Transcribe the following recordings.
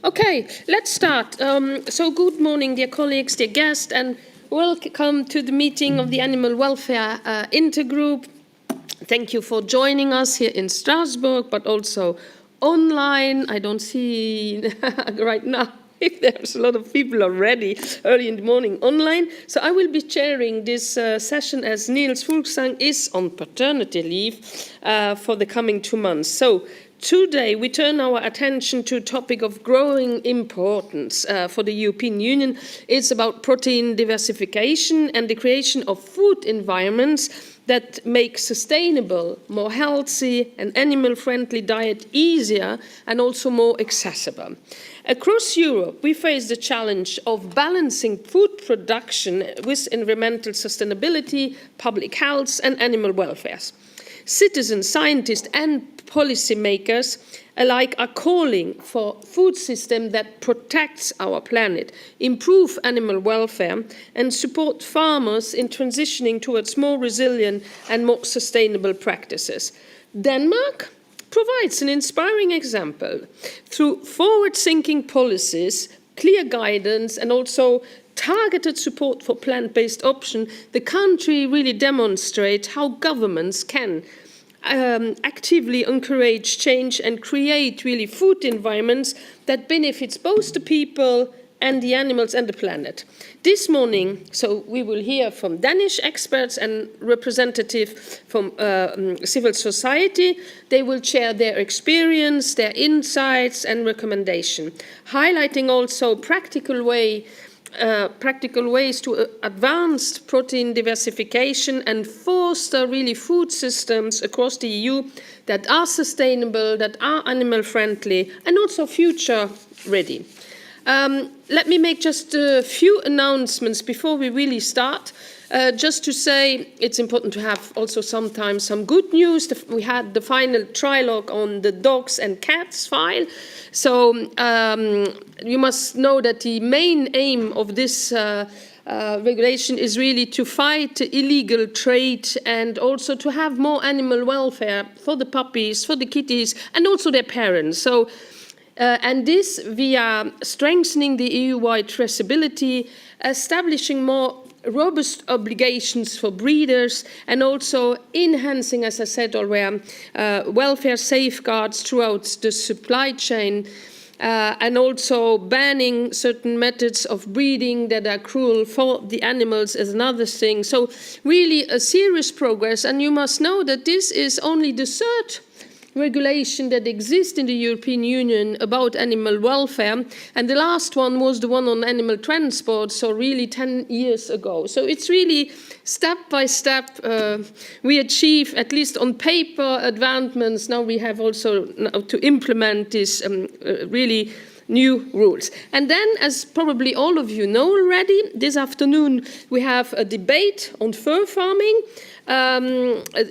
Okay, let's start. So good morning, dear colleagues, dear guests, and welcome to the meeting of the Animal Welfare Intergroup. Thank you for joining us here in Strasbourg, but also online. I don't see right now if there's a lot of people already early in the morning online. So I will be chairing this session as Niels Fulksang is on paternity leave for the coming 2 months. So today we turn our attention to a topic of growing importance for the European Union. It's about protein diversification and the creation of food environments that make sustainable, more healthy and animal-friendly diet easier and also more accessible. Across Europe, we face the challenge of balancing food production with environmental sustainability, public health and animal welfare. Citizens, scientists and policymakers alike are calling for a food system that protects our planet, improve animal welfare and support farmers in transitioning towards more resilient and more sustainable practices. Denmark provides an inspiring example. Through forward-thinking policies, clear guidance and also targeted support for plant-based options, the country really demonstrates how governments can actively encourage change and create really food environments that benefits both the people and the animals and the planet. This morning, so we will hear from Danish experts and representatives from civil society. They will share their experience, their insights and recommendations, highlighting also practical ways to advance protein diversification and foster really food systems across the EU that are sustainable, that are animal friendly and also future ready. Let me make just a few announcements before we really start. Just to say, it's important to have also sometimes some good news. We had the final trilogue on the dogs and cats file. So you must know that the main aim of this regulation is really to fight illegal trade and also to have more animal welfare for the puppies, for the kitties, and also their parents. So, and this via strengthening the EU-wide traceability, establishing more robust obligations for breeders, and also enhancing, as I said already, welfare safeguards throughout the supply chain, and also banning certain methods of breeding that are cruel for the animals is another thing. So really a serious progress, and you must know that this is only the third regulation that exists in the European Union about animal welfare, and the last one was the one on animal transport, so really 10 years ago. So it's really step by step we achieve, at least on paper, advancements. Now we have also to implement this really new rules. And then, as probably all of you know already, this afternoon we have a debate on fur farming.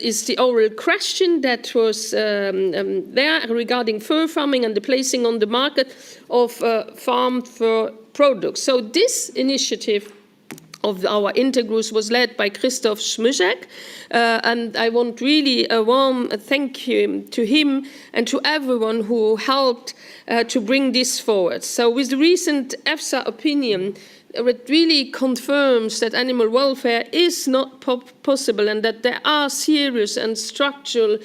Is the oral question that was there regarding fur farming and the placing on the market of farmed fur products. So this initiative of our intergroups was led by Christoph Schmyzek, and I want really a warm thank you to him and to everyone who helped to bring this forward. So with the recent EFSA opinion, it really confirms that animal welfare is not possible and that there are serious and structural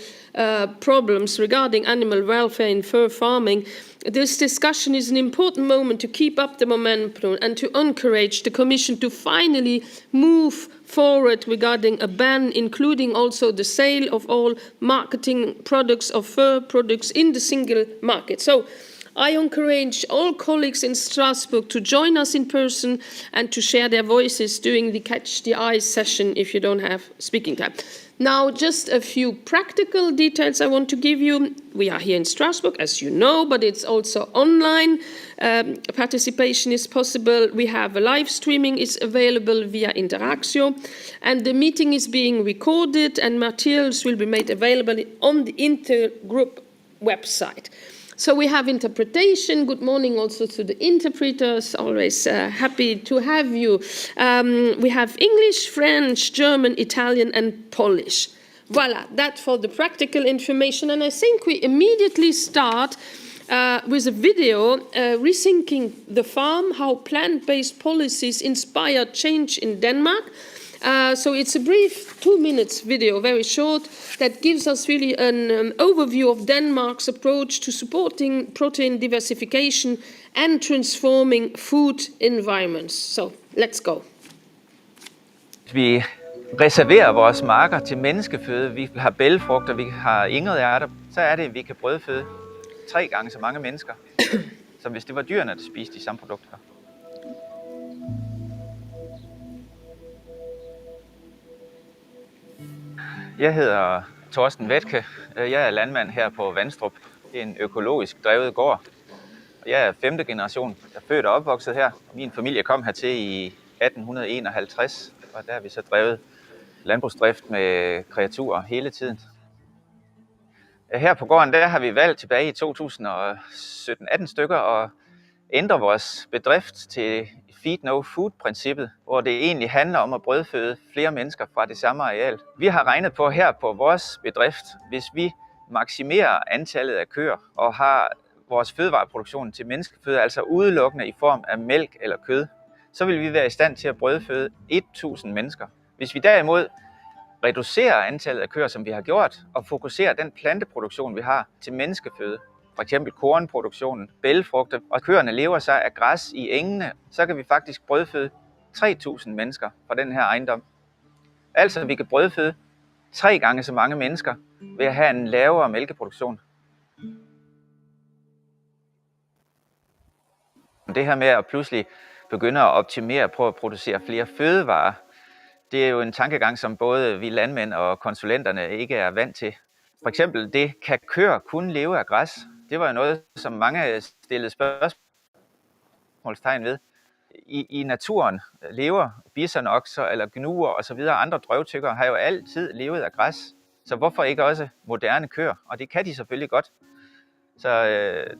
problems regarding animal welfare in fur farming. This discussion is an important moment to keep up the momentum and to encourage the Commission to finally move forward regarding a ban, including also the sale of all marketing products of fur products in the single market. So I encourage all colleagues in Strasbourg to join us in person and to share their voices during the Catch the Eye session if you don't have speaking time. Now, just a few practical details I want to give you. We are here in Strasbourg, as you know, but it's also online. Participation is possible. We have a live streaming is available via Interactio, and the meeting is being recorded and materials will be made available on the intergroup website. So we have interpretation. Good morning also to the interpreters. Always happy to have you. We have English, French, German, Italian, and Polish. Voila, that for the practical information. And I think we immediately start with a video rethinking the farm, how plant-based policies inspire change in Denmark. So it's a brief 2 minutes video, very short, that gives us really an overview of Denmark's approach to supporting protein diversification and transforming food environments. So let's go. Vi reserverer vores marker til menneskeføde. Vi har bælgfrugter, vi har ingredærter. Så er det, at vi kan brødføde 3 gange så mange mennesker, som hvis det var dyrene, der spiste de samme produkter. Jeg hedder Torsten Wetke. Jeg er landmand her på Vandstrup. Det er en økologisk drevet gård. Jeg er 5. generation. Jeg er født og opvokset her. Min familie kom hertil i 1851, og der har vi så drevet landbrugsdrift med kreaturer hele tiden. Her på gården der har vi valgt tilbage i 2017-18 stykker at ændre vores bedrift til feed no food-princippet, hvor det egentlig handler om at brødføde flere mennesker fra det samme areal. Vi har regnet på her på vores bedrift, hvis vi maksimerer antallet af køer og har vores fødevareproduktion til menneskeføde, altså udelukkende i form af mælk eller kød, så vil vi være i stand til at brødføde 1000 mennesker. Hvis vi derimod reducerer antallet af køer, som vi har gjort, og fokuserer den planteproduktion, vi har til menneskeføde, for eksempel kornproduktionen, bælgfrugter, og køerne lever sig af græs i engene, så kan vi faktisk brødføde 3000 mennesker fra den her ejendom. Altså, vi kan brødføde 3 gange så mange mennesker ved at have en lavere mælkeproduktion. Det her med at pludselig begynde at optimere på at producere flere fødevarer, det er jo en tankegang, som både vi landmænd og konsulenterne ikke er vant til. For eksempel det, kan køer kun leve af græs? Det var jo noget, som mange stillede spørgsmålstegn ved. I naturen lever bisonokser eller gnuer osv. Andre drøvtyggere har jo altid levet af græs. Så hvorfor ikke også moderne køer? Og det kan de selvfølgelig godt. Så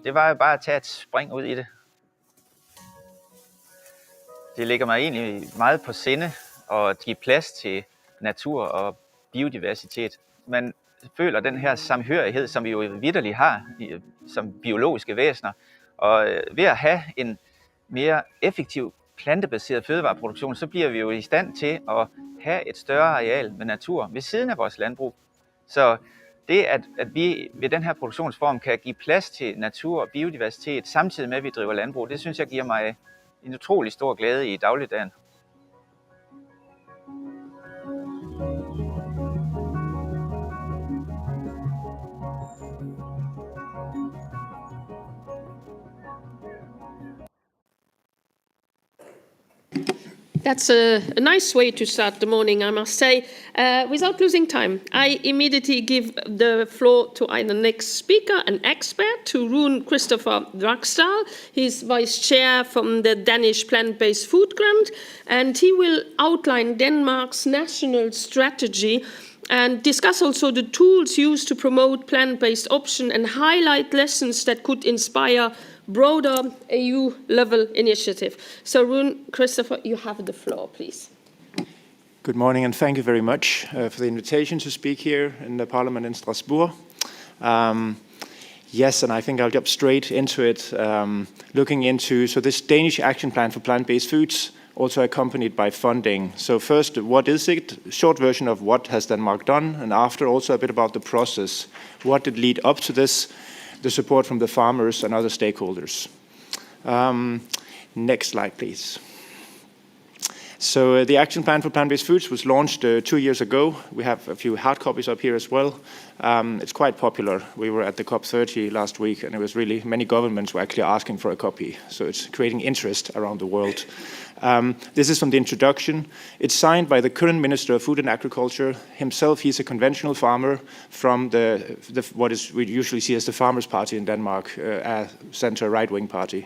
det var jo bare at tage et spring ud i det. Det ligger mig egentlig meget på sinde at give plads til natur og biodiversitet. Man føler den her samhørighed, som vi jo vitterligt har som biologiske væsener. Og ved at have en mere effektiv plantebaseret fødevareproduktion, så bliver vi jo i stand til at have et større areal med natur ved siden af vores landbrug. Så det, at vi ved den her produktionsform kan give plads til natur og biodiversitet, samtidig med at vi driver landbrug, det synes jeg giver mig en utrolig stor glæde i dagligdagen. That's a nice way to start the morning, I must say. Without losing time, I immediately give the floor to our next speaker, an expert, to Rune Christopher Dragsdahl. He's vice chair from the Danish Plant-Based Food Grant, and he will outline Denmark's national strategy and discuss also the tools used to promote plant-based option and highlight lessons that could inspire broader EU-level initiative. So, Rune Christopher, you have the floor, please. Good morning, and thank you very much for the invitation to speak here in the Parliament in Strasbourg. Yes, and I think I'll jump straight into it, looking into this Danish action plan for plant-based foods also accompanied by funding. So first, what is it? Short version of what has Denmark done, and after also a bit about the process. What did lead up to this? The support from the farmers and other stakeholders. Next slide, please. So the action plan for plant-based foods was launched 2 years ago. We have a few hard copies up here as well. It's quite popular. We were at the COP30 last week, and it was really, many governments were actually asking for a copy. So it's creating interest around the world. This is from the introduction. It's signed by the current Minister of Food and Agriculture. Himself, he's a conventional farmer from what is we usually see as the Farmers' Party in Denmark, a center right-wing party.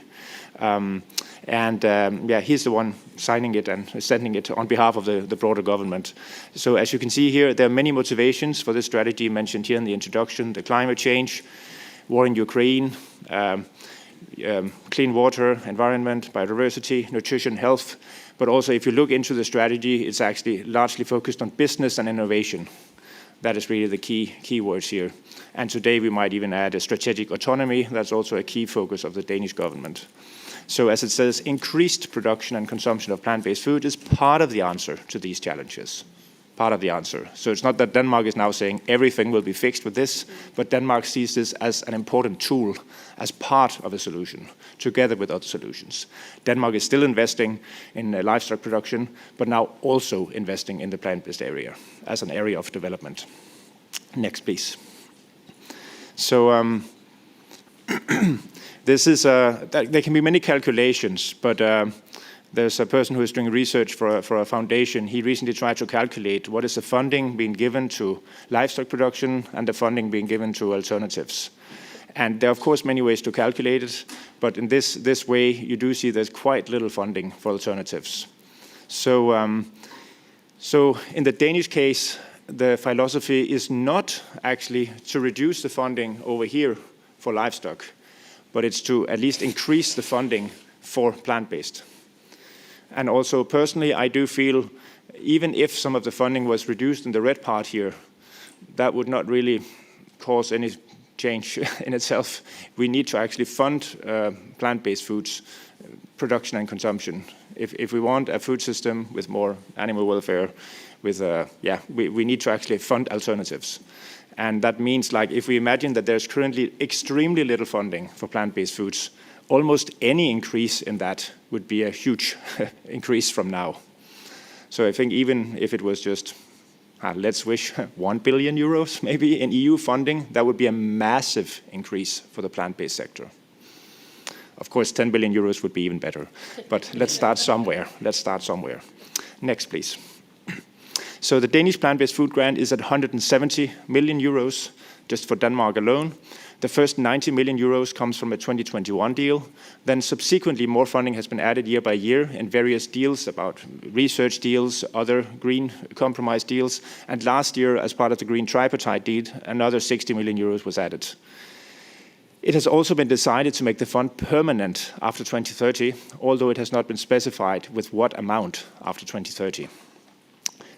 He's the one signing it and sending it on behalf of the broader government. So as you can see here, there are many motivations for this strategy mentioned here in the introduction: the climate change, war in Ukraine, clean water, environment, biodiversity, nutrition, health. But also, if you look into the strategy, it's actually largely focused on business and innovation. That is really the key words here. And today we might even add a strategic autonomy. That's also a key focus of the Danish government. So as it says, increased production and consumption of plant-based food is part of the answer to these challenges. Part of the answer. So it's not that Denmark is now saying everything will be fixed with this, but Denmark sees this as an important tool, as part of a solution, together with other solutions. Denmark is still investing in livestock production, but now also investing in the plant-based area as an area of development. Next, please. So this is there can be many calculations, but there's a person who is doing research for a foundation. He recently tried to calculate what is the funding being given to livestock production and the funding being given to alternatives. And there are, of course, many ways to calculate it, but in this way, you do see there's quite little funding for alternatives. So in the Danish case, the philosophy is not actually to reduce the funding over here for livestock, but it's to at least increase the funding for plant-based. And also, personally, I do feel, even if some of the funding was reduced in the red part here, that would not really cause any change in itself. We need to actually fund plant-based foods production and consumption. If we want a food system with more animal welfare, we need to actually fund alternatives. And that means, like, if we imagine that there's currently extremely little funding for plant-based foods, almost any increase in that would be a huge increase from now. So I think even if it was just, let's wish, 1 billion euros maybe in EU funding, that would be a massive increase for the plant-based sector. Of course, 10 billion euros would be even better. But let's start somewhere. Next, please. So the Danish plant-based food grant is at 170 million euros just for Denmark alone. The first 90 million euros comes from a 2021 deal. Then subsequently, more funding has been added year by year in various deals about research deals, other green compromise deals. And last year, as part of the green tripartite deal, another 60 million euros was added. It has also been decided to make the fund permanent after 2030, although it has not been specified with what amount after 2030.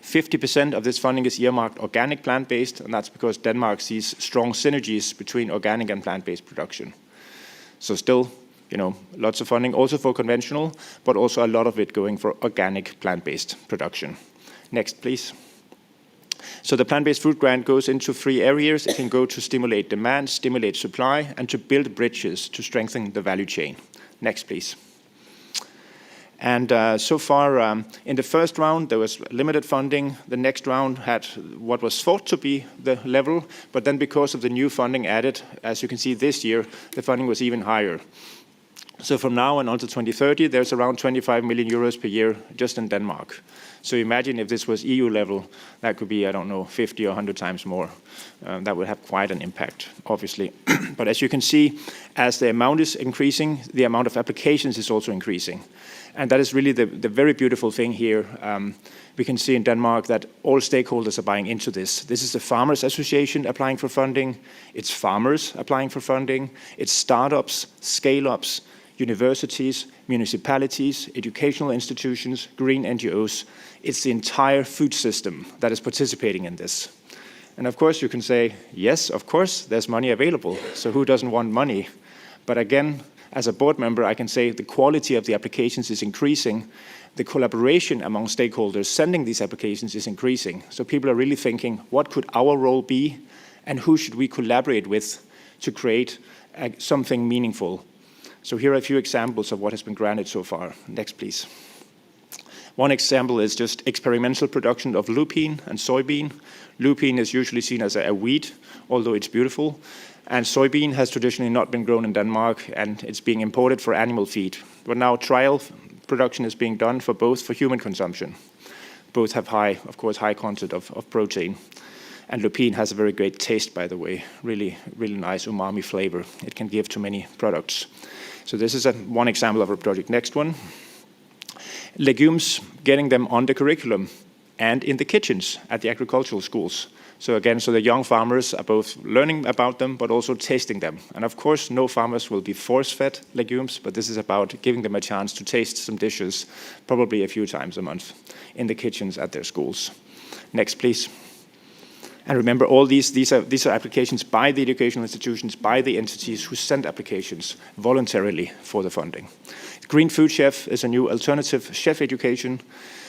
50% of this funding is earmarked organic plant-based, and that's because Denmark sees strong synergies between organic and plant-based production. So still, lots of funding also for conventional, but also a lot of it going for organic plant-based production. Next, please. So the plant-based food grant goes into 3 areas. It can go to stimulate demand, stimulate supply, and to build bridges to strengthen the value chain. Next, please. And so far, in the first round, there was limited funding. The next round had what was thought to be the level, but then because of the new funding added, as you can see this year, the funding was even higher. So from now and until 2030, there's around 25 million euros per year just in Denmark. So imagine if this was EU level, that could be, 50 or 100 times more. That would have quite an impact, obviously. But as you can see, as the amount is increasing, the amount of applications is also increasing. And that is really the very beautiful thing here. We can see in Denmark that all stakeholders are buying into this. This is the Farmers Association applying for funding. It's farmers applying for funding. It's startups, scale-ups, universities, municipalities, educational institutions, green NGOs. It's the entire food system that is participating in this. And of course you can say, yes, of course, there's money available. So who doesn't want money? But again, As a board member, I can say the quality of the applications is increasing. The collaboration among stakeholders sending these applications is increasing. So people are really thinking, what could our role be, and who should we collaborate with to create something meaningful? So here are a few examples of what has been granted so far. Next, please. One example is just experimental production of lupine and soybean. Lupine is usually seen as a weed, although it's beautiful. And soybean has traditionally not been grown in Denmark, and it's being imported for animal feed. But now trial production is being done for both for human consumption. Both have high content of protein. And lupine has a very great taste, by the way. Really, really nice umami flavor it can give to many products. So this is one example of a project. Next one. Legumes, getting them on the curriculum and in the kitchens at the agricultural schools. So again, so the young farmers are both learning about them, but also tasting them. And of course, no farmers will be force-fed legumes, but this is about giving them a chance to taste some dishes, probably a few times a month, in the kitchens at their schools. Next, please. And remember, all these are applications by the educational institutions, by the entities who send applications voluntarily for the funding. Green Food Chef is a new alternative chef education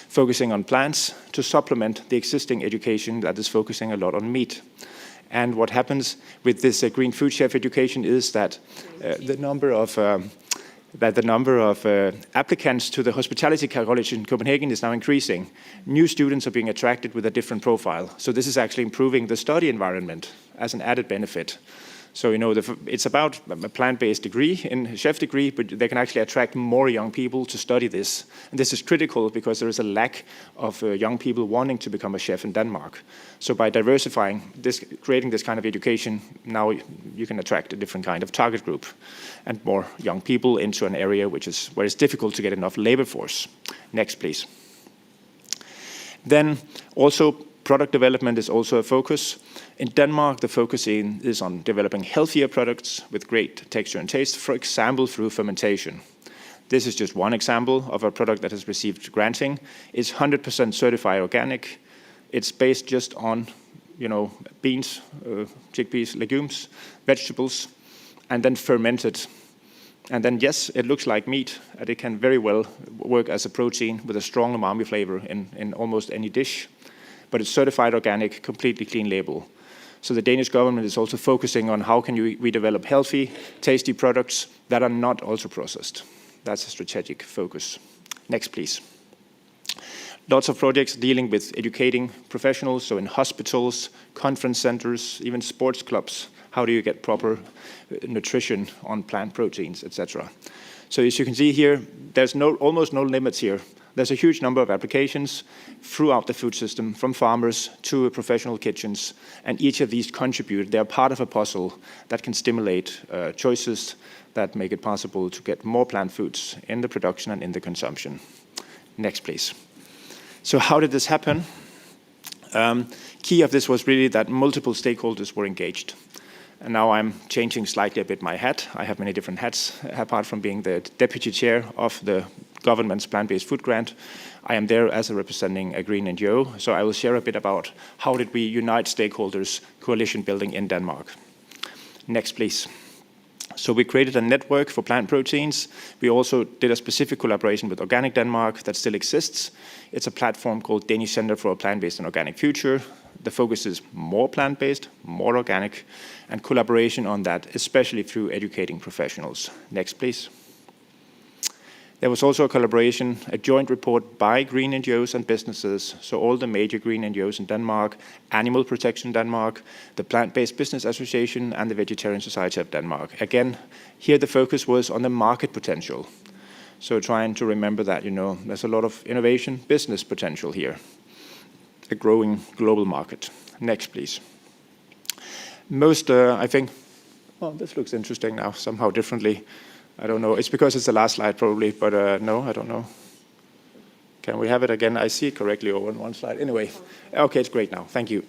focusing on plants to supplement the existing education that is focusing a lot on meat. And what happens with this Green Food Chef education is that the number of applicants to the hospitality college in Copenhagen is now increasing. New students are being attracted with a different profile. So this is actually improving the study environment as an added benefit. So, it's about a plant-based degree, a chef degree, but they can actually attract more young people to study this. And this is critical because there is a lack of young people wanting to become a chef in Denmark. So by diversifying this, creating this kind of education, now you can attract a different kind of target group and more young people into an area where it's difficult to get enough labor force. Next, please. Then also, product development is also a focus. In Denmark, the focus is on developing healthier products with great texture and taste, for example, through fermentation. This is just one example of a product that has received granting. It's 100% certified organic. It's based just on, beans, chickpeas, legumes, vegetables, and then fermented. And then, yes, it looks like meat, and it can very well work as a protein with a strong umami flavor in almost any dish. But it's certified organic, completely clean label. So the Danish government is also focusing on how can we develop healthy, tasty products that are not ultra-processed. That's a strategic focus. Next, please. Lots of projects dealing with educating professionals, so in hospitals, conference centers, even sports clubs. How do you get proper nutrition on plant proteins, etc.? So as you can see here, there's almost no limits here. There's a huge number of applications throughout the food system, from farmers to professional kitchens, and each of these contribute. They're part of a puzzle that can stimulate choices that make it possible to get more plant foods in the production and in the consumption. Next, please. So how did this happen? Key of this was really that multiple stakeholders were engaged. And now I'm changing slightly a bit my hat. I have many different hats, apart from being the deputy chair of the government's plant-based food grant. I am there as representing a green NGO, so I will share a bit about how did we unite stakeholders, coalition building in Denmark. Next, please. So we created a network for plant proteins. We also did a specific collaboration with Organic Denmark that still exists. It's a platform called Danish Center for a Plant-Based and Organic Future. The focus is more plant-based, more organic, and collaboration on that, especially through educating professionals. Next, please. There was also a collaboration, a joint report by green NGOs and businesses, so all the major green NGOs in Denmark, Animal Protection Denmark, the Plant-Based Business Association, and the Vegetarian Society of Denmark. Again, here the focus was on the market potential. So trying to remember that, there's a lot of innovation, business potential here. A growing global market. Next, please. I think, this looks interesting now, somehow differently. I don't know. It's because it's the last slide, probably, but no, I don't know. Can we have it again? I see it correctly over on one slide. Anyway, okay, it's great now. Thank you.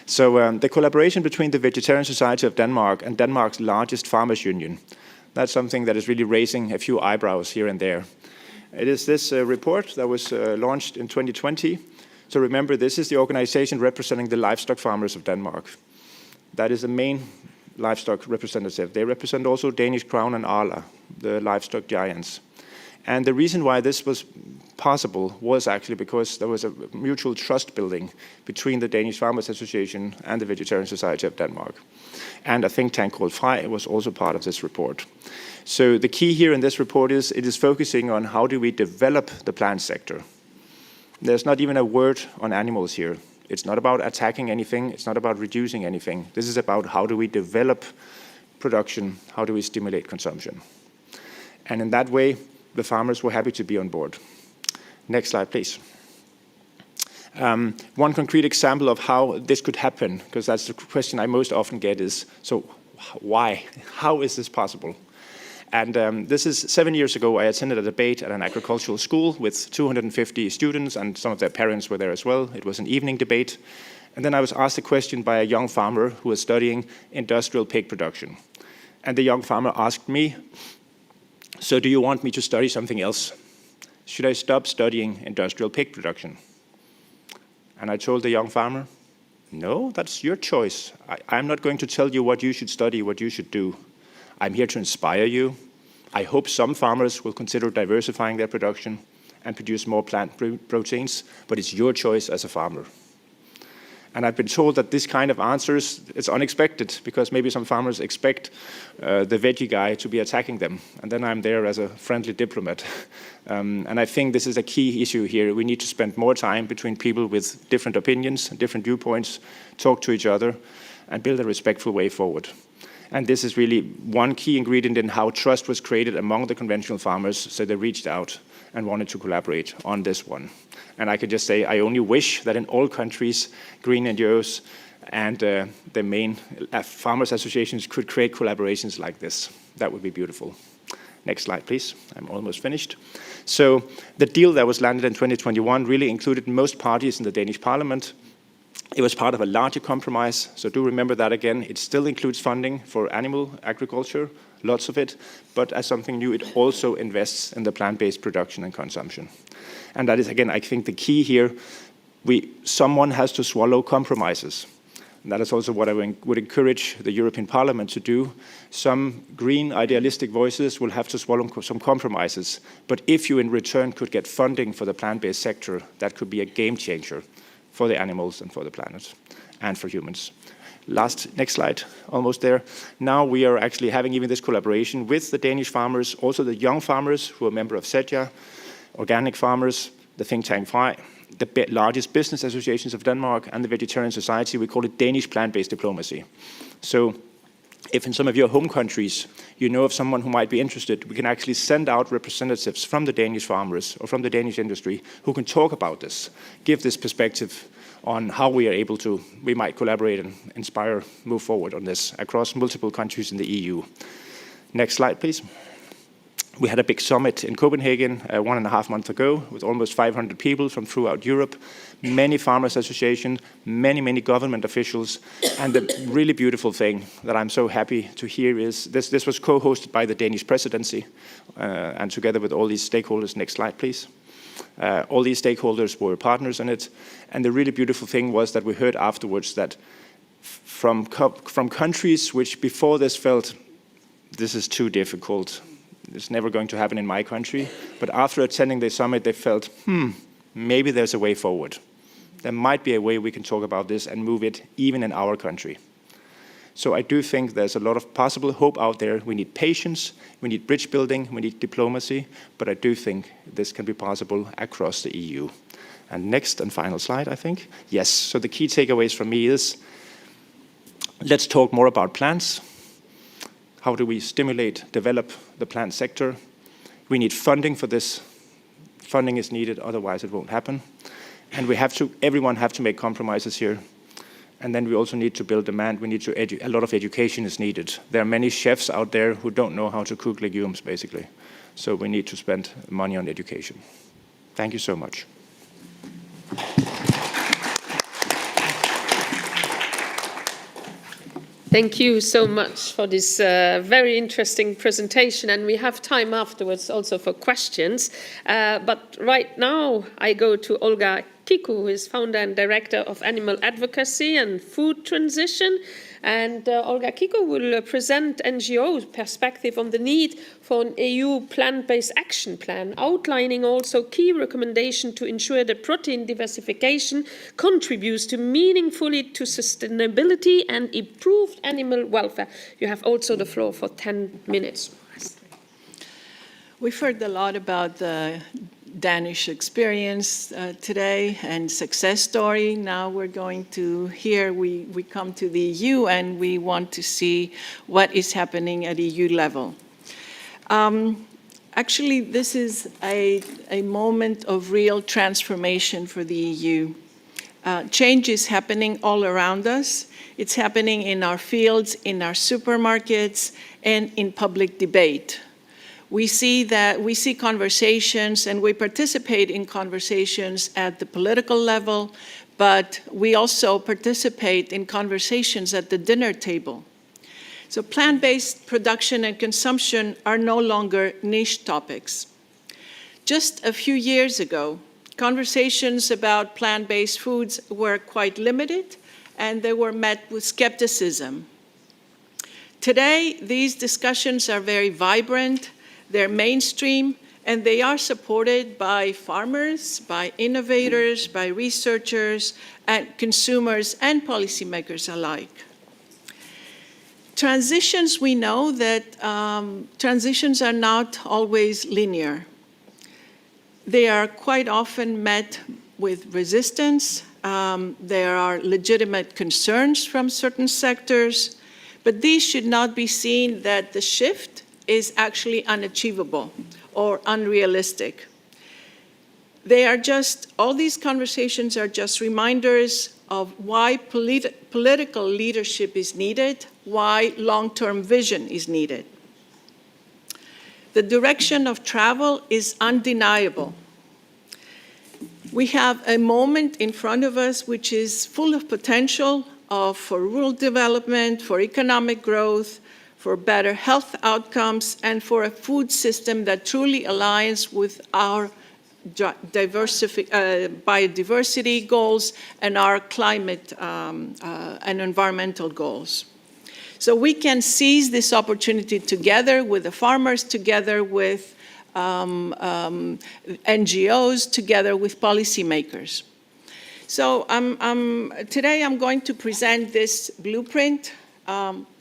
So the collaboration between the Vegetarian Society of Denmark and Denmark's largest farmers' union, that's something that is really raising a few eyebrows here and there. It is this report that was launched in 2020. So remember, this is the organization representing the livestock farmers of Denmark. That is the main livestock representative. They represent also Danish Crown and Arla, the livestock giants. And the reason why this was possible was actually because there was a mutual trust building between the Danish Farmers Association and the Vegetarian Society of Denmark. And a think tank called FREI was also part of this report. So the key here in this report is it is focusing on how do we develop the plant sector. There's not even a word on animals here. It's not about attacking anything. It's not about reducing anything. This is about how do we develop production, how do we stimulate consumption. And in that way, the farmers were happy to be on board. Next slide, please. One concrete example of how this could happen, because that's the question I most often get is, so why? How is this possible? And this is 7 years ago, I attended a debate at an agricultural school with 250 students, and some of their parents were there as well. It was an evening debate. And then I was asked a question by a young farmer who was studying industrial pig production. And the young farmer asked me, so do you want me to study something else? Should I stop studying industrial pig production? And I told the young farmer, no, that's your choice. I'm not going to tell you what you should study, what you should do. I'm here to inspire you. I hope some farmers will consider diversifying their production and produce more plant proteins, but it's your choice as a farmer. And I've been told that this kind of answers is unexpected because maybe some farmers expect the veggie guy to be attacking them. And then I'm there as a friendly diplomat. And I think this is a key issue here. We need to spend more time between people with different opinions, different viewpoints, talk to each other, and build a respectful way forward. And this is really one key ingredient in how trust was created among the conventional farmers, so they reached out and wanted to collaborate on this one. And I can just say, I only wish that in all countries, green NGOs and the main farmers associations could create collaborations like this. That would be beautiful. Next slide, please. I'm almost finished. So the deal that was landed in 2021 really included most parties in the Danish parliament. It was part of a larger compromise, so do remember that again. It still includes funding for animal agriculture, lots of it, but as something new, it also invests in the plant-based production and consumption. And that is, again, I think the key here. Someone has to swallow compromises. And that is also what I would encourage the European Parliament to do. Some green idealistic voices will have to swallow some compromises. But if you in return could get funding for the plant-based sector, that could be a game changer for the animals and for the planet and for humans. Next slide, almost there. Now we are actually having even this collaboration with the Danish farmers, also the young farmers who are a member of SEDJA, organic farmers, the think tank FREI, the largest business associations of Denmark, and the Vegetarian Society. We call it Danish plant-based diplomacy. So if in some of your home countries you know of someone who might be interested, we can actually send out representatives from the Danish farmers or from the Danish industry who can talk about this, give this perspective on how we might collaborate and inspire, move forward on this across multiple countries in the EU. Next slide, please. We had a big summit in Copenhagen 1.5 months ago with almost 500 people from throughout Europe, many farmers associations, many government officials. And the really beautiful thing that I'm so happy to hear is this was co-hosted by the Danish presidency and together with all these stakeholders. Next slide, please. All these stakeholders were partners in it. And the really beautiful thing was that we heard afterwards that from countries which before this felt, this is too difficult, it's never going to happen in my country. But after attending the summit, they felt, maybe there's a way forward. There might be a way we can talk about this and move it even in our country. So I do think there's a lot of possible hope out there. We need patience, we need bridge building, we need diplomacy, but I do think this can be possible across the EU. And next and final slide, I think. Yes, so the key takeaways from me is, let's talk more about plants. How do we stimulate, develop the plant sector? We need funding for this. Funding is needed, otherwise it won't happen. And everyone have to make compromises here. And then we also need to build demand. We need to a lot of education is needed. There are many chefs out there who don't know how to cook legumes, basically. So we need to spend money on education. Thank you so much. Thank you so much for this very interesting presentation, and we have time afterwards also for questions. But right now I go to Olga Kiku, who is founder and director of Animal Advocacy and Food Transition. And Olga Kiko will present NGO's perspective on the need for an EU plant-based action plan, outlining also key recommendations to ensure that protein diversification contributes to meaningfully to sustainability and improved animal welfare. You have also the floor for 10 minutes. We've heard a lot about the Danish experience today and success story. Now we're going to hear, we come to the EU and we want to see what is happening at EU level. Actually, this is a moment of real transformation for the EU. Change is happening all around us. It's happening in our fields, in our supermarkets, and in public debate. We see conversations and we participate in conversations at the political level, but we also participate in conversations at the dinner table. So plant-based production and consumption are no longer niche topics. Just a few years ago, conversations about plant-based foods were quite limited and they were met with skepticism. Today, these discussions are very vibrant. They're mainstream, and they are supported by farmers, by innovators, by researchers, and consumers and policymakers alike. Transitions, we know that transitions are not always linear. They are quite often met with resistance. There are legitimate concerns from certain sectors, but these should not be seen that the shift is actually unachievable or unrealistic. All these conversations are just reminders of why political leadership is needed, why long-term vision is needed. The direction of travel is undeniable. We have a moment in front of us which is full of potential for rural development, for economic growth, for better health outcomes, and for a food system that truly aligns with our biodiversity goals and our climate and environmental goals. So we can seize this opportunity together with the farmers, together with NGOs, together with policymakers. So today I'm going to present this blueprint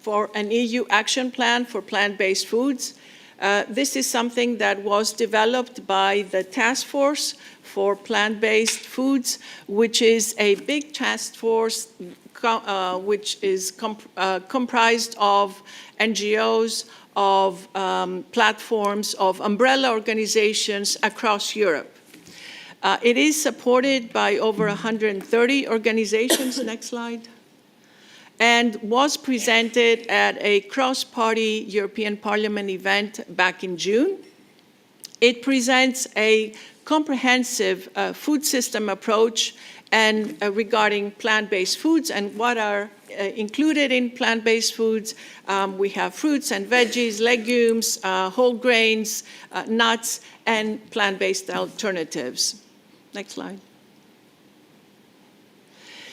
for an EU action plan for plant-based foods. This is something that was developed by the Task Force for Plant-Based Foods, which is a big task force which is comprised of NGOs, of platforms, of umbrella organizations across Europe. It is supported by over 130 organizations, next slide, and was presented at a cross-party European Parliament event back in June. It presents a comprehensive food system approach and regarding plant-based foods and what are included in plant-based foods. We have fruits and veggies, legumes, whole grains, nuts, and plant-based alternatives. Next slide.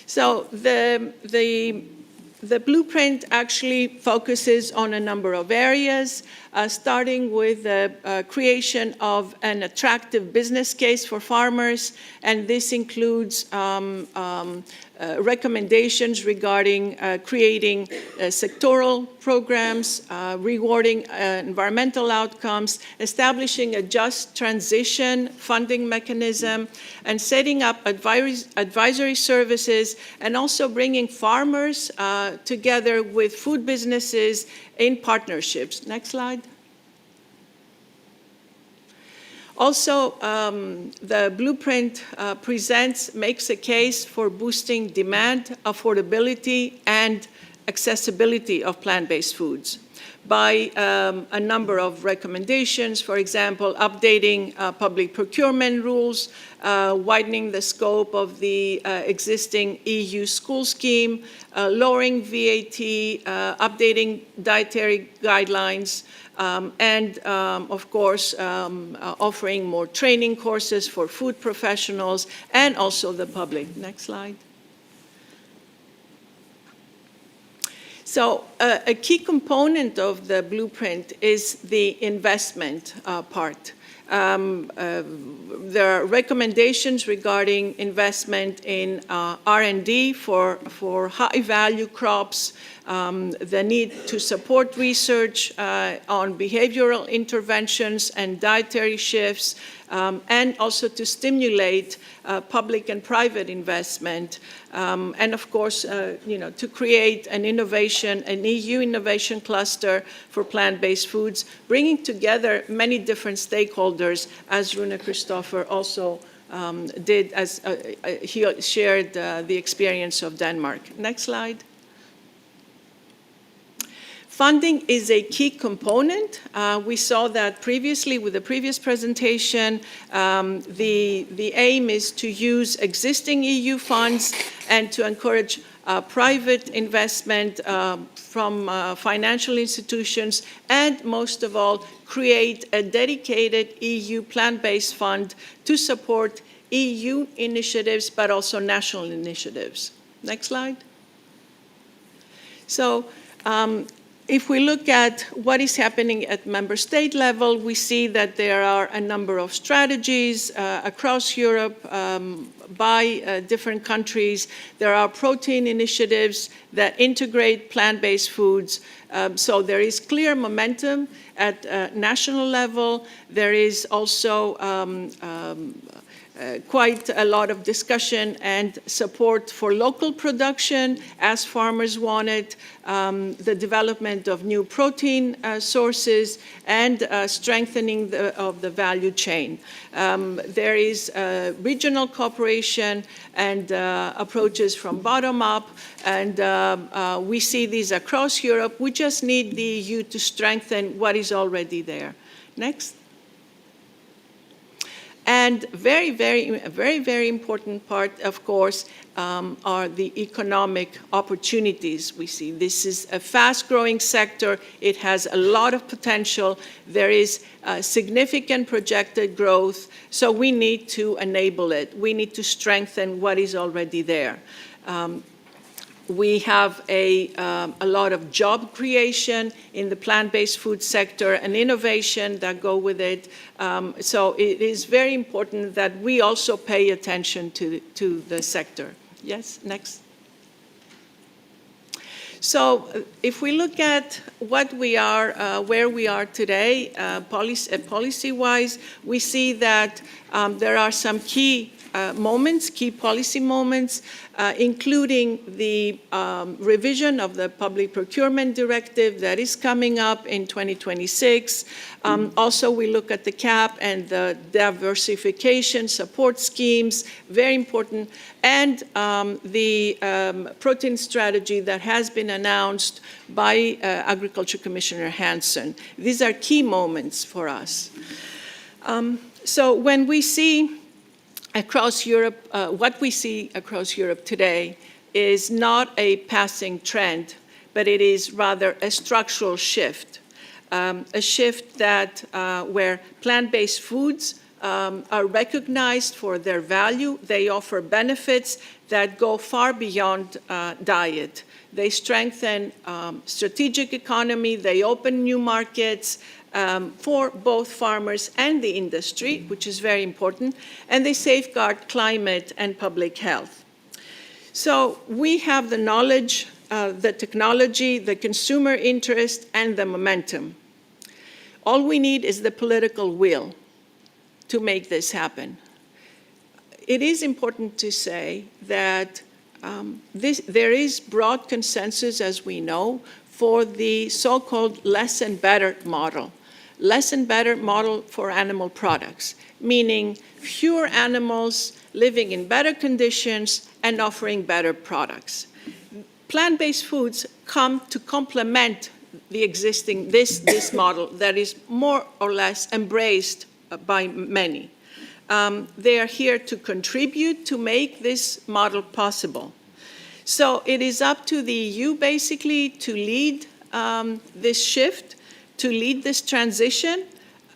So the blueprint actually focuses on a number of areas, starting with the creation of an attractive business case for farmers, and this includes recommendations regarding creating sectoral programs, rewarding environmental outcomes, establishing a just transition funding mechanism, and setting up advisory services, and also bringing farmers together with food businesses in partnerships. Next slide. Also, the blueprint makes a case for boosting demand, affordability, and accessibility of plant-based foods by a number of recommendations, for example, updating public procurement rules, widening the scope of the existing EU school scheme, lowering VAT, updating dietary guidelines, and of course, offering more training courses for food professionals and also the public. Next slide. So a key component of the blueprint is the investment part. There are recommendations regarding investment in R&D for high-value crops, the need to support research on behavioral interventions and dietary shifts, and also to stimulate public and private investment, and of course, to create an EU innovation cluster for plant-based foods, bringing together many different stakeholders, as Rune Christopher also did, as he shared the experience of Denmark. Next slide. Funding is a key component. We saw that previously with the previous presentation. The aim is to use existing EU funds and to encourage private investment from financial institutions, and most of all, create a dedicated EU plant-based fund to support EU initiatives, but also national initiatives. Next slide. So, if we look at what is happening at member state level, we see that there are a number of strategies across Europe by different countries. There are protein initiatives that integrate plant-based foods. So there is clear momentum at national level. There is also quite a lot of discussion and support for local production as farmers want it, the development of new protein sources, and strengthening of the value chain. There is regional cooperation and approaches from bottom up, and we see these across Europe. We just need the EU to strengthen what is already there. Next. And very important part, of course, are the economic opportunities we see. This is a fast-growing sector. It has a lot of potential. There is significant projected growth, so we need to enable it. We need to strengthen what is already there. We have a lot of job creation in the plant-based food sector and innovation that go with it. So it is very important that we also pay attention to the sector. Yes, next. So if we look at what we are, where we are today, policy-wise, we see that there are some key policy moments, including the revision of the Public Procurement Directive that is coming up in 2026. Also, we look at the CAP and the diversification support schemes, very important, and the protein strategy that has been announced by Agriculture Commissioner Hansen. These are key moments for us. So when we see across Europe, what we see across Europe today is not a passing trend, but it is rather a structural shift. A shift that where plant-based foods are recognized for their value. They offer benefits that go far beyond diet. They strengthen strategic economy. They open new markets for both farmers and the industry, which is very important, and they safeguard climate and public health. So we have the knowledge, the technology, the consumer interest, and the momentum. All we need is the political will to make this happen. It is important to say that there is broad consensus, as we know, for the so-called less and better model. Less and better model for animal products, meaning fewer animals living in better conditions and offering better products. Plant-based foods come to complement the existing, this model that is more or less embraced by many. They are here to contribute to make this model possible. So it is up to the EU basically to lead this shift, to lead this transition,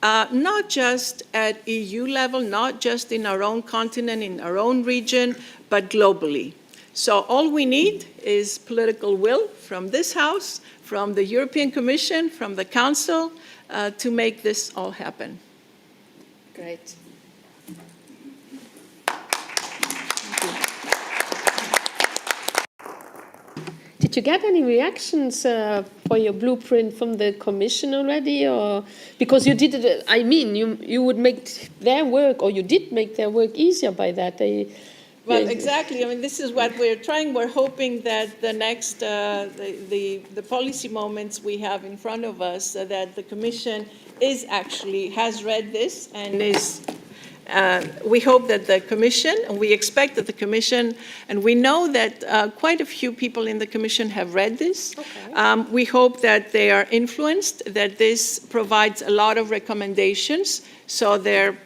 not just at EU level, not just in our own continent, in our own region, but globally. So all we need is political will from this House, from the European Commission, from the Council, to make this all happen. Great. Did you get any reactions for your blueprint from the Commission already, or because you did it? I mean, you would make their work, or you did make their work easier by that. Well, exactly. I mean, this is what we're trying. We're hoping that the next the policy moments we have in front of us, that the Commission has read this and is. We hope that the Commission, and we expect that the Commission, and we know that quite a few people in the Commission have read this. Okay. We hope that they are influenced, that this provides a lot of recommendations, so they're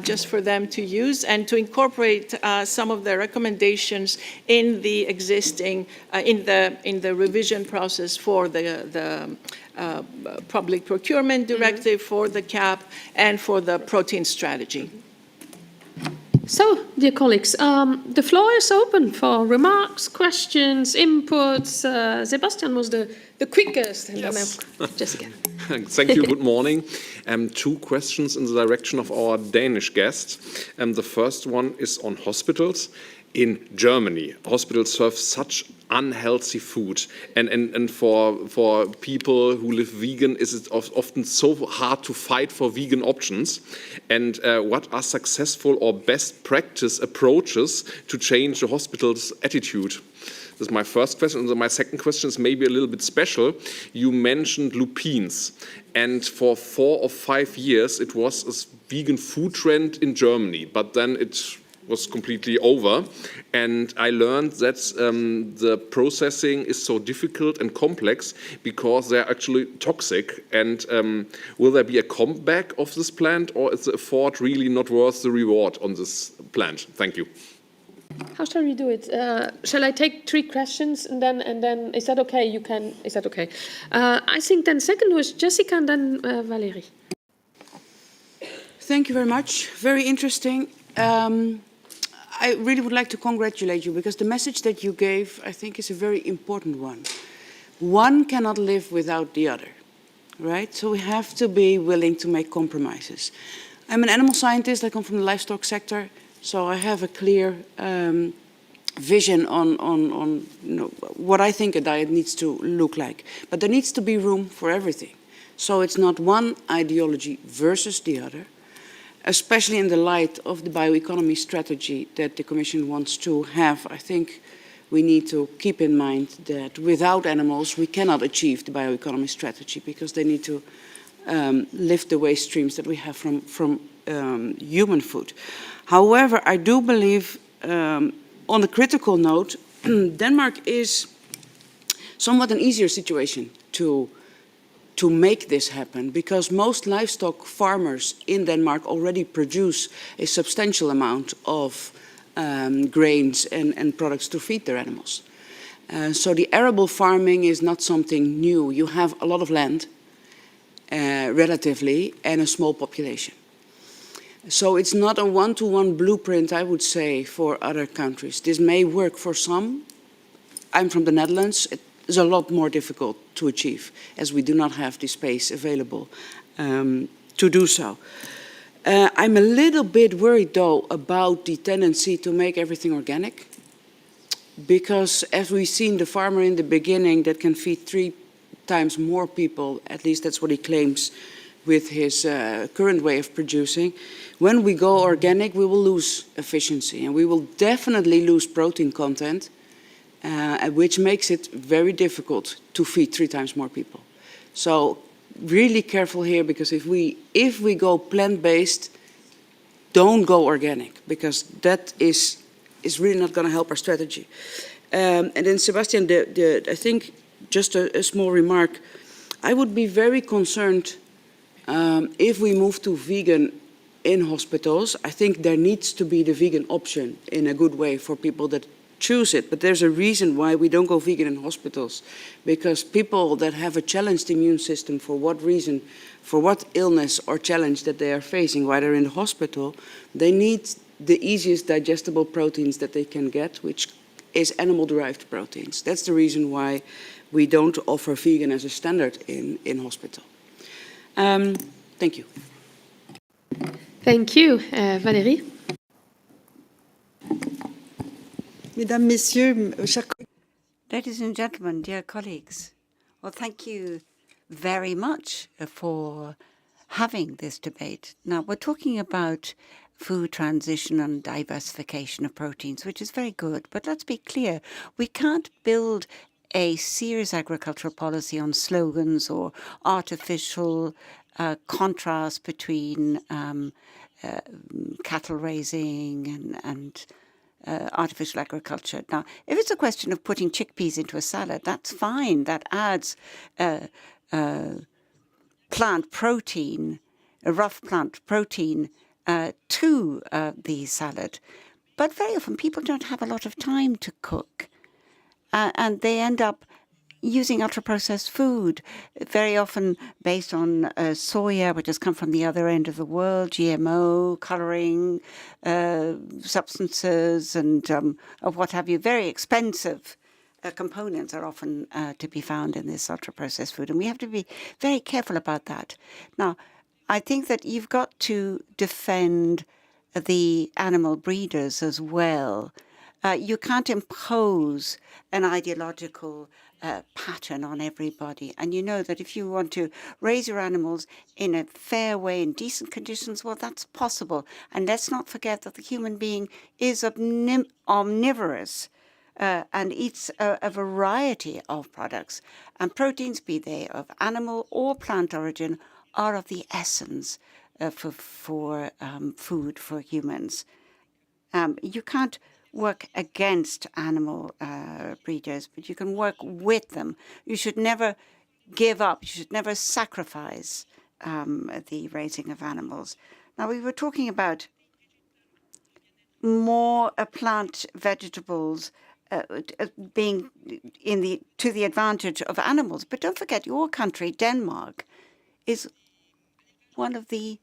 just for them to use, and to incorporate some of the recommendations in the existing, in the revision process for the public procurement directive, for the CAP, and for the protein strategy. So, dear colleagues, the floor is open for remarks, questions, inputs. Sebastian was the quickest. Yes. Jessica. Thank you. Good morning. Two questions in the direction of our Danish guest. The first one is on hospitals. In Germany, hospitals serve such unhealthy food, and for people who live vegan, it's often so hard to fight for vegan options. And what are successful or best practice approaches to change the hospital's attitude? This is my first question. And my second question is maybe a little bit special. You mentioned lupines, and for 4 or 5 years it was a vegan food trend in Germany, but then it was completely over, and I learned that the processing is so difficult and complex because they're actually toxic. And will there be a comeback of this plant, or is the effort really not worth the reward on this plant? Thank you. How shall we do it? Shall I take 3 questions and then is that okay? You can. Is that okay? I think then second was Jessica and then Valérie. Thank you very much. Very interesting. I really would like to congratulate you, because the message that you gave, I think, is a very important one. One cannot live without the other, right? So we have to be willing to make compromises. I'm an animal scientist. I come from the livestock sector, so I have a clear vision on what I think a diet needs to look like. But there needs to be room for everything. So it's not one ideology versus the other, especially in the light of the bioeconomy strategy that the Commission wants to have. I think we need to keep in mind that without animals we cannot achieve the bioeconomy strategy, because they need to lift the waste streams that we have from human food. However, I do believe, on a critical note, Denmark is somewhat an easier situation to make this happen, because most livestock farmers in Denmark already produce a substantial amount of grains and products to feed their animals. So the arable farming is not something new. You have a lot of land, relatively, and a small population. So it's not a one-to-one blueprint, I would say, for other countries. This may work for some. I'm from the Netherlands. It is a lot more difficult to achieve, as we do not have the space available to do so. I'm a little bit worried, though, about the tendency to make everything organic, because as we've seen, the farmer in the beginning that can feed 3 times more people, at least that's what he claims with his current way of producing, when we go organic, we will lose efficiency, and we will definitely lose protein content, which makes it very difficult to feed 3 times more people. So really careful here, because if we go plant-based, don't go organic, because that is really not going to help our strategy. And then Sebastian, I think just a small remark, I would be very concerned if we move to vegan in hospitals. I think there needs to be the vegan option in a good way for people that choose it, but there's a reason why we don't go vegan in hospitals, because people that have a challenged immune system, for what reason, for what illness or challenge that they are facing while they're in the hospital, they need the easiest digestible proteins that they can get, which is animal-derived proteins. That's the reason why we don't offer vegan as a standard in hospital. Thank you. Thank you. Valérie? Mesdames, Messieurs, chers collègues. Ladies and gentlemen, dear colleagues, well, thank you very much for having this debate. Now, we're talking about food transition and diversification of proteins, which is very good. But let's be clear, we can't build a serious agricultural policy on slogans or artificial contrast between cattle raising and artificial agriculture. Now, if it's a question of putting chickpeas into a salad, that's fine. That adds plant protein, a rough plant protein to the salad. But very often people don't have a lot of time to cook. And they end up using ultra-processed food, very often based on soya, which has come from the other end of the world, GMO, colouring substances, and what have you. Very expensive components are often to be found in this ultra-processed food, and we have to be very careful about that. Now, I think that you've got to defend the animal breeders as well. You can't impose an ideological pattern on everybody. And you know that if you want to raise your animals in a fair way, in decent conditions, well, that's possible. And let's not forget that the human being is omnivorous and eats a variety of products. And proteins, be they of animal or plant origin, are of the essence for food for humans. You can't work against animal breeders, but you can work with them. You should never give up. You should never sacrifice the raising of animals. Now, we were talking about more plant vegetables being to the advantage of animals. But don't forget, your country, Denmark, is one of the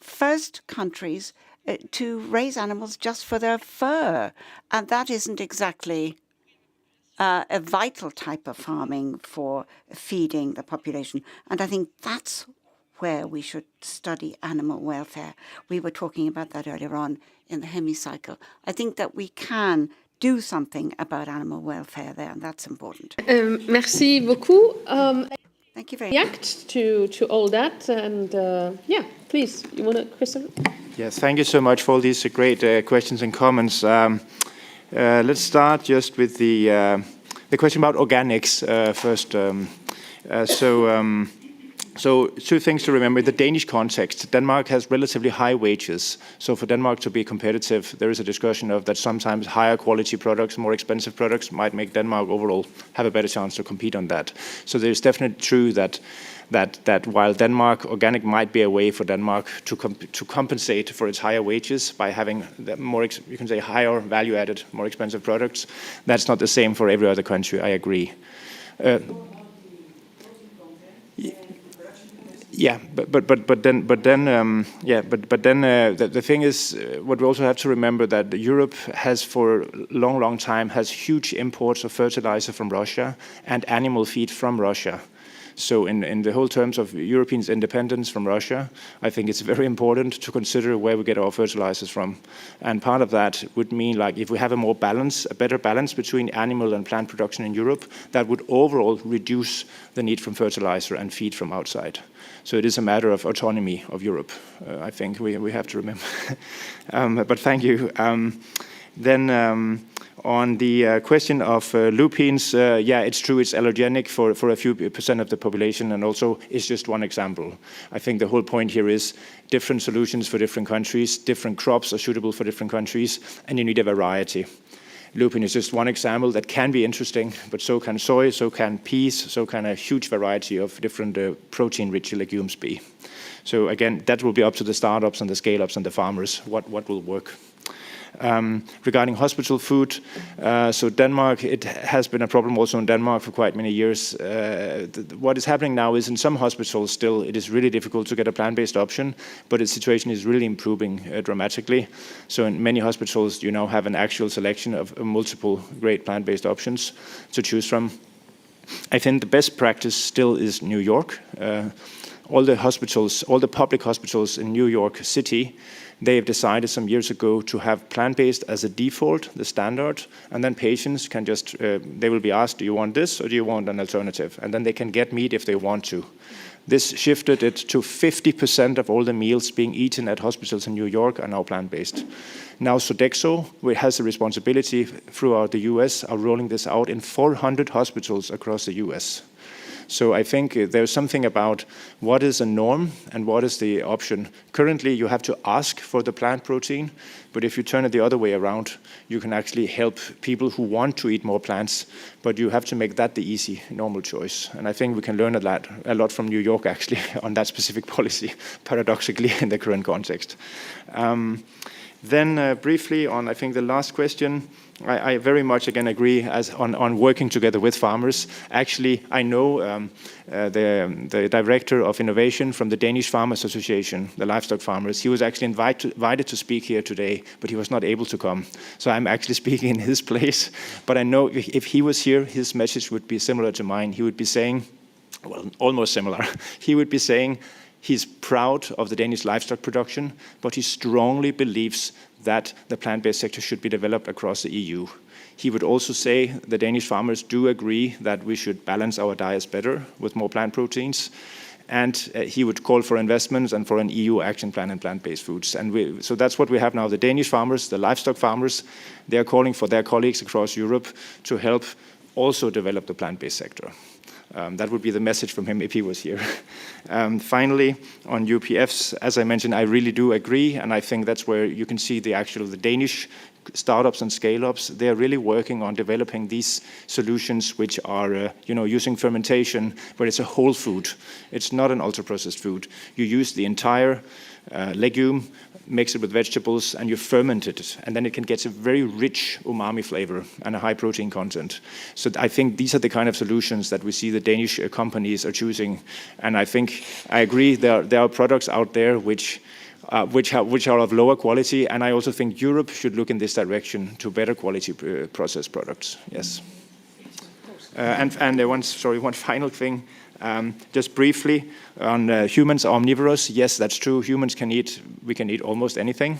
first countries to raise animals just for their fur. And that isn't exactly a vital type of farming for feeding the population. And I think that's where we should study animal welfare. We were talking about that earlier on in the hemicycle. I think that we can do something about animal welfare there, and that's important. Merci beaucoup. Thank you very much. React to all that, and yeah, please, you want to, Christopher? Yes, thank you so much for all these great questions and comments. Let's start just with the question about organics first. So two things to remember. In the Danish context, Denmark has relatively high wages. So for Denmark to be competitive, there is a discussion of that sometimes higher quality products, more expensive products might make Denmark overall have a better chance to compete on that. So there's definitely true that while Denmark, organic might be a way for Denmark to compensate for its higher wages by having more, you can say, higher value-added, more expensive products. That's not the same for every other country. I agree. Yeah, but then the thing is, what we also have to remember that Europe has for a long time has huge imports of fertilizer from Russia and animal feed from Russia. So in the whole terms of Europeans' independence from Russia, I think it's very important to consider where we get our fertilizers from. And part of that would mean, like, if we have a better balance between animal and plant production in Europe, that would overall reduce the need for fertilizer and feed from outside. So it is a matter of autonomy of Europe, I think we have to remember. But thank you. Then on the question of lupins, yeah, it's true, it's allergenic for a few percent of the population, and also it's just one example. I think the whole point here is different solutions for different countries, different crops are suitable for different countries, and you need a variety. Lupin is just one example that can be interesting, but so can soy, so can peas, so can a huge variety of different protein-rich legumes be. So again, that will be up to the startups and the scale-ups and the farmers, what will work. Regarding hospital food, so Denmark, it has been a problem also in Denmark for quite many years. What is happening now is in some hospitals still it is really difficult to get a plant-based option, but the situation is really improving dramatically. So in many hospitals you now have an actual selection of multiple great plant-based options to choose from. I think the best practice still is New York. All the hospitals, all the public hospitals in New York City, they have decided some years ago to have plant-based as a default, the standard, and then patients can just, they will be asked, do you want this or do you want an alternative? And then they can get meat if they want to. This shifted it to 50% of all the meals being eaten at hospitals in New York are now plant-based. Now Sodexo, which has the responsibility throughout the US, are rolling this out in 400 hospitals across the US. So I think there's something about what is a norm and what is the option. Currently, you have to ask for the plant protein, but if you turn it the other way around, you can actually help people who want to eat more plants, but you have to make that the easy, normal choice. And I think we can learn a lot from New York, actually, on that specific policy, paradoxically, in the current context. Then briefly on, I think, the last question, I very much, again, agree on working together with farmers. Actually, I know the director of innovation from the Danish Farmers Association, the livestock farmers. He was actually invited to speak here today, but he was not able to come. So I'm actually speaking in his place. But I know if he was here, his message would be similar to mine. He would be saying, well, almost similar. He would be saying, he's proud of the Danish livestock production, but he strongly believes that the plant-based sector should be developed across the EU. He would also say the Danish farmers do agree that we should balance our diets better with more plant proteins. And he would call for investments and for an EU action plan in plant-based foods. And so that's what we have now. The Danish farmers, the livestock farmers, they are calling for their colleagues across Europe to help also develop the plant-based sector. That would be the message from him if he was here. Finally, on UPFs, as I mentioned, I really do agree, and I think that's where you can see the Danish startups and scale-ups. They're really working on developing these solutions which are, using fermentation, where it's a whole food. It's not an ultra-processed food. You use the entire legume, mix it with vegetables, and you ferment it, and then it can get a very rich umami flavor and a high protein content. So I think these are the kind of solutions that we see the Danish companies are choosing, and I think I agree there are products out there which are of lower quality, and I also think Europe should look in this direction to better quality processed products. Yes. One final thing. Just briefly on humans are omnivorous. Yes, that's true. We can eat almost anything.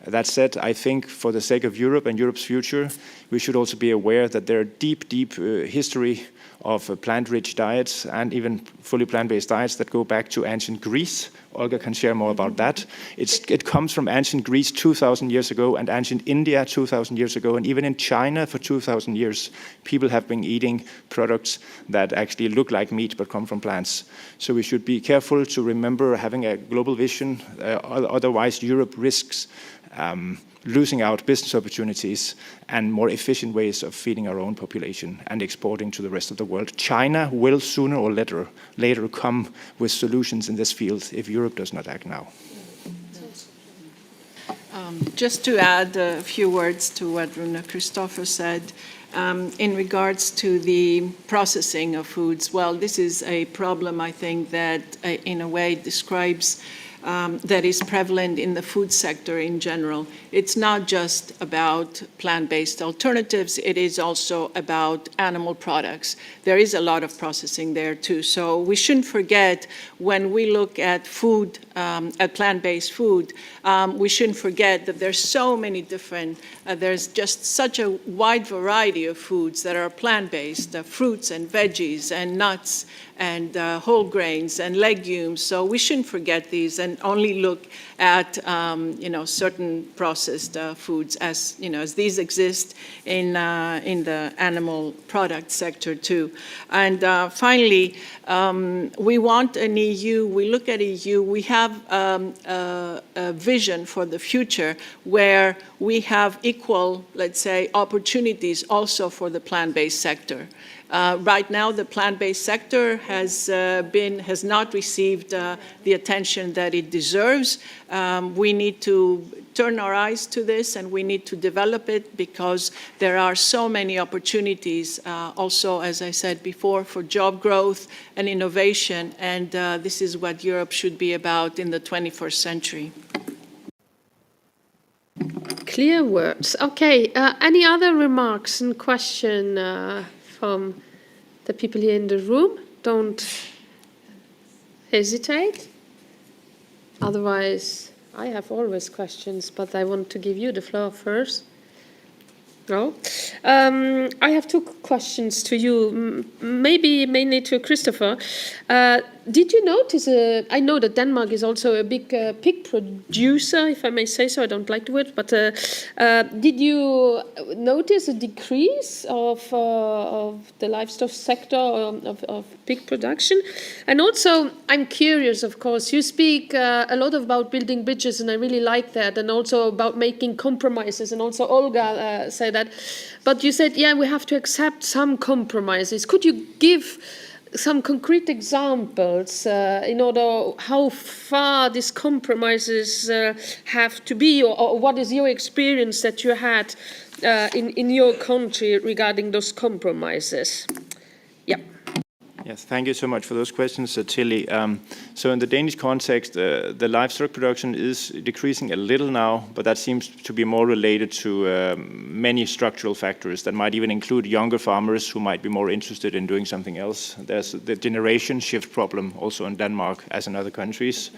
That said, I think for the sake of Europe and Europe's future, we should also be aware that there are deep history of plant-rich diets and even fully plant-based diets that go back to ancient Greece. Olga can share more about that. It comes from ancient Greece 2,000 years ago and ancient India 2,000 years ago, and even in China for 2,000 years, people have been eating products that actually look like meat but come from plants. So we should be careful to remember having a global vision, otherwise Europe risks losing out business opportunities and more efficient ways of feeding our own population and exporting to the rest of the world. China will sooner or later come with solutions in this field if Europe does not act now. Just to add a few words to what Rune Christopher said, in regards to the processing of foods, well, this is a problem, I think, that in a way describes that is prevalent in the food sector in general. It's not just about plant-based alternatives, it is also about animal products. There is a lot of processing there too. So we shouldn't forget when we look at food, at plant-based food, we shouldn't forget that there's so many different, there's just such a wide variety of foods that are plant-based, fruits and veggies and nuts and whole grains and legumes. So we shouldn't forget these and only look at certain processed foods as as these exist in the animal product sector too. And finally, we want an EU. We look at EU. We have a vision for the future where we have equal, let's say, opportunities also for the plant-based sector. Right now, the plant-based sector has not received the attention that it deserves. We need to turn our eyes to this and we need to develop it because there are so many opportunities also, as I said before, for job growth and innovation. And this is what Europe should be about in the 21st century. Clear words. Okay, any other remarks and question from the people here in the room? Don't hesitate. Otherwise, I have always questions, but I want to give you the floor first. No? I have two questions to you, maybe mainly to Christopher. Did you notice, I know that Denmark is also a big pig producer, if I may say so, I don't like the word, but did you notice a decrease of the livestock sector, of pig production? And also, I'm curious, of course, you speak a lot about building bridges, and I really like that, and also about making compromises, and also Olga said that. But you said, yeah, we have to accept some compromises. Could you give some concrete examples in order how far these compromises have to be, or what is your experience that you had in your country regarding those compromises? Yeah. Yes, thank you so much for those questions, Tilly. So in the Danish context, the livestock production is decreasing a little now, but that seems to be more related to many structural factors that might even include younger farmers who might be more interested in doing something else. There's the generation shift problem also in Denmark as in other countries.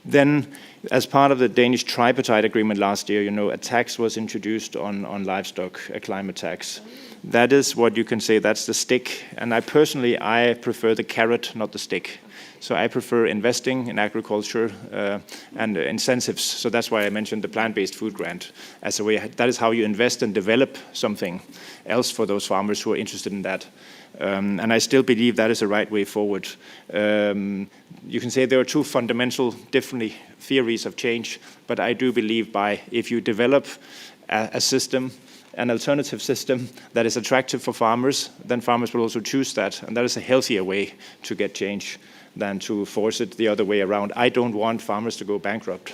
Then, as part of the Danish tripartite agreement last year, a tax was introduced on livestock, a climate tax. That is what you can say, that's the stick. And I prefer the carrot, not the stick. So I prefer investing in agriculture and incentives. So that's why I mentioned the plant-based food grant as a way. That is how you invest and develop something else for those farmers who are interested in that. And I still believe that is the right way forward. You can say there are two fundamental different theories of change, but I do believe if you develop a system, an alternative system that is attractive for farmers, then farmers will also choose that. And that is a healthier way to get change than to force it the other way around. I don't want farmers to go bankrupt.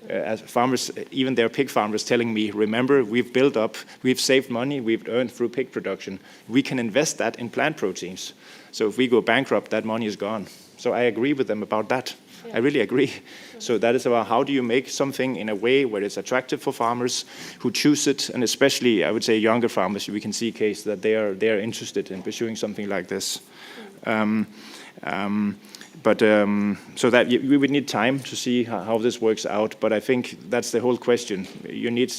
As farmers, even their pig farmers telling me, remember, we've saved money, we've earned through pig production. We can invest that in plant proteins. So if we go bankrupt, that money is gone. So I agree with them about that. I really agree. So that is about how do you make something in a way where it's attractive for farmers who choose it, and especially, I would say, younger farmers. We can see case that they are interested in pursuing something like this. So that we would need time to see how this works out. But I think that's the whole question. You need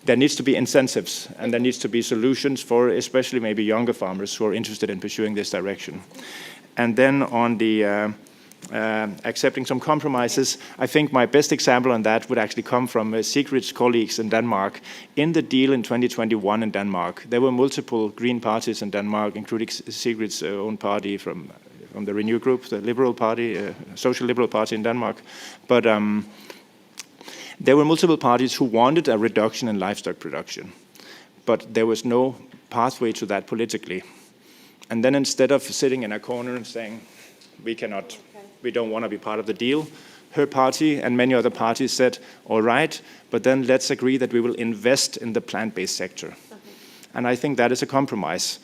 there needs to be incentives, and there needs to be solutions for especially maybe younger farmers who are interested in pursuing this direction. And then on the accepting some compromises, I think my best example on that would actually come from Sigrid's colleagues in Denmark. In the deal in 2021 in Denmark, there were multiple green parties in Denmark, including Sigrid's own party from the Renew Group, the Liberal Party, Social Liberal Party in Denmark. But there were multiple parties who wanted a reduction in livestock production, but there was no pathway to that politically. And then instead of sitting in a corner and saying, we don't want to be part of the deal, her party and many other parties said, all right, but then let's agree that we will invest in the plant-based sector. And I think that is a compromise.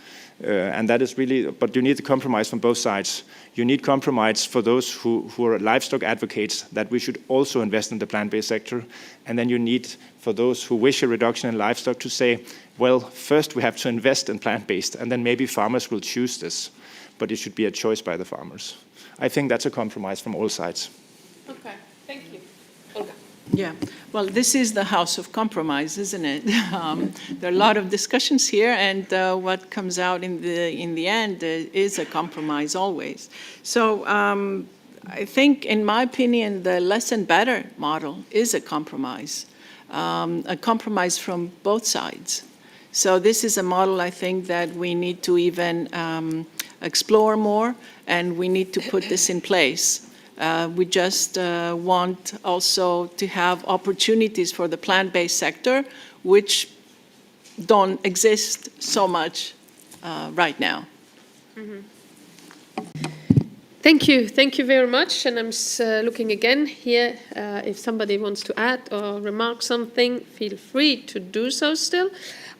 And that is really, but you need the compromise from both sides. You need compromise for those who are livestock advocates that we should also invest in the plant-based sector. And then you need for those who wish a reduction in livestock to say, well, first we have to invest in plant-based, and then maybe farmers will choose this. But it should be a choice by the farmers. I think that's a compromise from all sides. Okay, thank you. Olga. Yeah, well, this is the house of compromise, isn't it? There are a lot of discussions here, and what comes out in the end is a compromise always. So I think, in my opinion, the less and better model is a compromise from both sides. So this is a model I think that we need to even explore more, and we need to put this in place. We just want also to have opportunities for the plant-based sector, which don't exist so much right now. Mm-hmm. Thank you very much. And I'm looking again here. If somebody wants to add or remark something, feel free to do so still.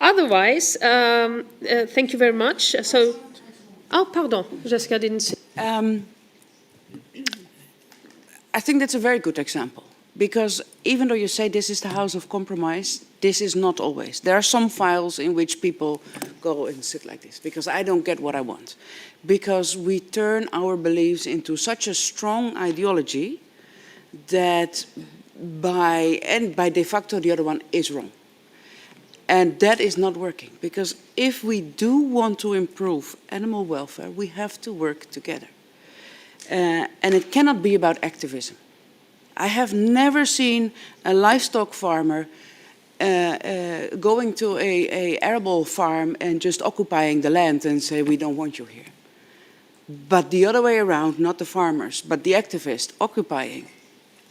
Otherwise, thank you very much. So, oh, pardon, Jessica didn't see. I think that's a very good example, because even though you say this is the house of compromise, this is not always. There are some files in which people go and sit like this, because I don't get what I want. Because we turn our beliefs into such a strong ideology that by de facto the other one is wrong. And that is not working, because if we do want to improve animal welfare, we have to work together. And it cannot be about activism. I have never seen a livestock farmer going to a arable farm and just occupying the land and say, we don't want you here. But the other way around, not the farmers, but the activists occupying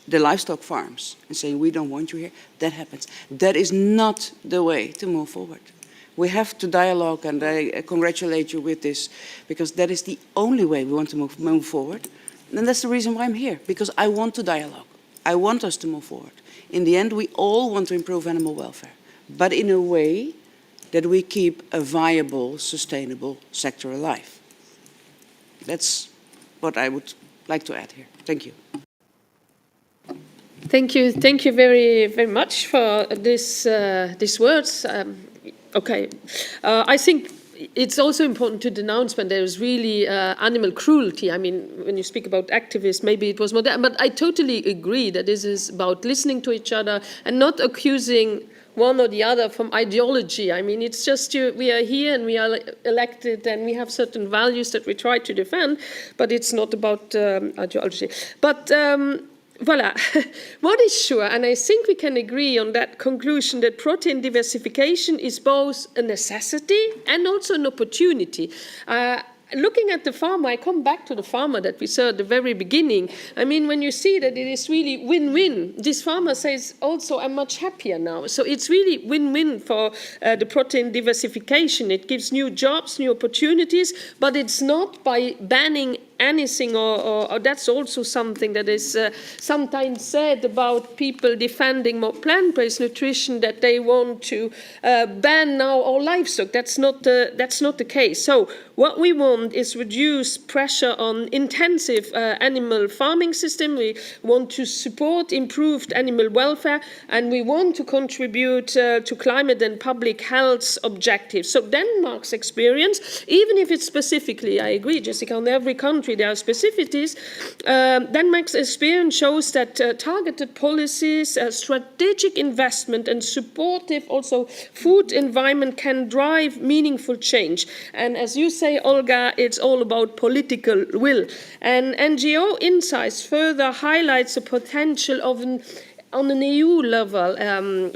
the livestock farms and saying, we don't want you here, that happens. That is not the way to move forward. We have to dialogue, and I congratulate you with this, because that is the only way we want to move forward. And that's the reason why I'm here, because I want to dialogue. I want us to move forward. In the end, we all want to improve animal welfare, but in a way that we keep a viable, sustainable sector alive. That's what I would like to add here. Thank you. Thank you very much for these words. Okay, I think it's also important to denounce when there is really animal cruelty. I mean, when you speak about activists, maybe it was more that, but I totally agree that this is about listening to each other and not accusing one or the other from ideology. I mean, it's just we are here and we are elected and we have certain values that we try to defend, but it's not about ideology. But voilà, what is sure, and I think we can agree on that conclusion, that protein diversification is both a necessity and also an opportunity. Looking at the farmer, I come back to the farmer that we saw at the very beginning. I mean, when you see that it is really win-win, this farmer says also, I'm much happier now. So it's really win-win for the protein diversification. It gives new jobs, new opportunities, but it's not by banning anything, or that's also something that is sometimes said about people defending more plant-based nutrition, that they want to ban now all livestock. That's not the case. So what we want is reduce pressure on intensive animal farming system. We want to support improved animal welfare, and we want to contribute to climate and public health objectives. So Denmark's experience, even if it's specifically, I agree, Jessica, on every country there are specificities, Denmark's experience shows that targeted policies, strategic investment and supportive also food environment can drive meaningful change. And as you say, Olga, it's all about political will. And NGO Insights further highlights the potential of on an EU level,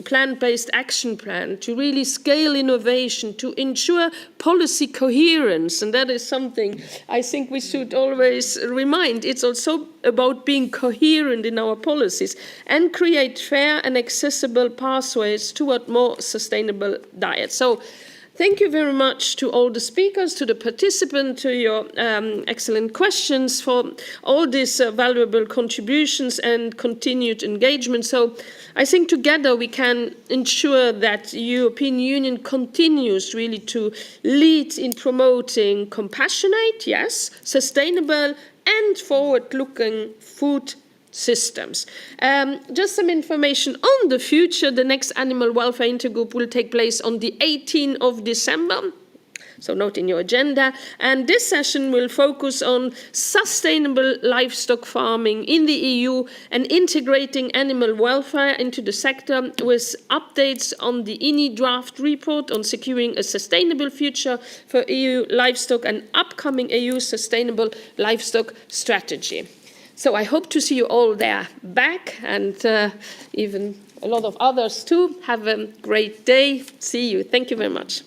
plant-based action plan to really scale innovation, to ensure policy coherence. And that is something I think we should always remind. It's also about being coherent in our policies and create fair and accessible pathways toward more sustainable diets. So thank you very much to all the speakers, to the participants, to your excellent questions, for all these valuable contributions and continued engagement. So I think together we can ensure that the European Union continues really to lead in promoting compassionate, yes, sustainable and forward-looking food systems. Just some information on the future. The next Animal Welfare Intergroup will take place on the 18th of December. So note in your agenda. And this session will focus on sustainable livestock farming in the EU and integrating animal welfare into the sector, with updates on the INI draft report on securing a sustainable future for EU livestock and upcoming EU sustainable livestock strategy. So I hope to see you all there back, and even a lot of others too. Have a great day. See you. Thank you very much.